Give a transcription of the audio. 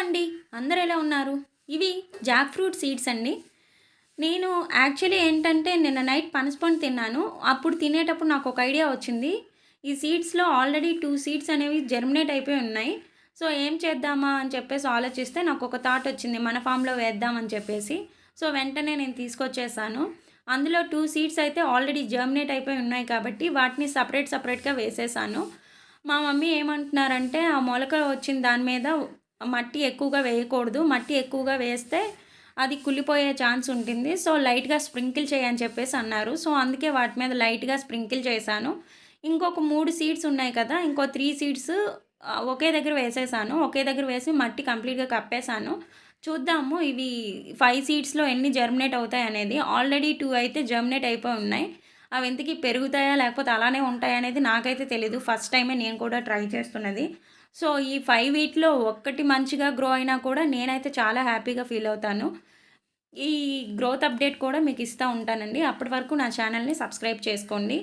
అండి. అందరూ ఎలా ఉన్నారు? ఇవి జాక్ ఫ్రూట్ సీడ్స్ అండి. నేను యాక్చువల్లీ ఏంటంటే నిన్న నైట్ పనసపండు తిన్నాను. అప్పుడు తినేటప్పుడు నాకొక ఐడియా వచ్చింది. ఈ సీడ్స్‌లో ఆల్రెడీ 2 సీడ్స్ అనేవి జెర్మినేట్ అయిపోయి ఉన్నాయి. సో, ఏం చేద్దామా అని చెప్పేసి ఆలోచిస్తే నాకొక థాట్ వచ్చింది. మన ఫామ్‌లో వేద్దాం అని చెప్పేసి. సో, వెంటనే నేను తీసుకొచ్చేసాను. అందులో 2 సీడ్స్ అయితే ఆల్రెడీ జెర్మినేట్ అయిపోయి ఉన్నాయి కాబట్టి వాటిని సెపరేట్‌గా వేసేసాను. మా మమ్మీ ఏమంటున్నారంటే, ఆ మొలక వచ్చిన దాని మీద మట్టి ఎక్కువగా వేయకూడదు. మట్టి ఎక్కువగా వేస్తే అది కుళ్ళిపోయే ఛాన్స్ ఉంటుంది. సో, లైట్‌గా స్ప్రింకిల్ చేయని చెప్పేసి అన్నారు. సో, అందుకే వాటి మీద లైట్‌గా స్ప్రింకిల్ చేశాను. ఇంకొక 3 సీడ్స్ ఉన్నాయి కదా! ఇంకో 3 సీడ్స్ ఒకే దగ్గర వేసేసాను. ఒకే దగ్గర వేసి మట్టి కంప్లీట్‌గా కప్పేసాను. చూద్దాము ఇవి 5 సీడ్స్‌లో ఎన్ని జెర్మినేట్ అవుతాయనేది. ఆల్రెడీ 2 అయితే జెర్మినేట్ అయిపోయి ఉన్నాయి. అవి ఇంతకీ పెరుగుతాయా? లేకపోతే అలానే ఉంటాయా? అనేది నాకైతే తెలీదు. ఫస్ట్ టైమే నేను కూడా ట్రై చేస్తున్నది. సో, ఈ 5 వీటిలో ఒక్కటి మంచిగా గ్రో అయినా కూడా నేనైతే చాలా హ్యాపీగా ఫీల్ అవుతాను. ఈ గ్రోత్ అప్డేట్ కూడా మీకు ఇస్తా ఉంటానండి. అప్పటి వరకు నా ఛానల్‌ని సబ్స్క్రైబ్ చేసుకోండి.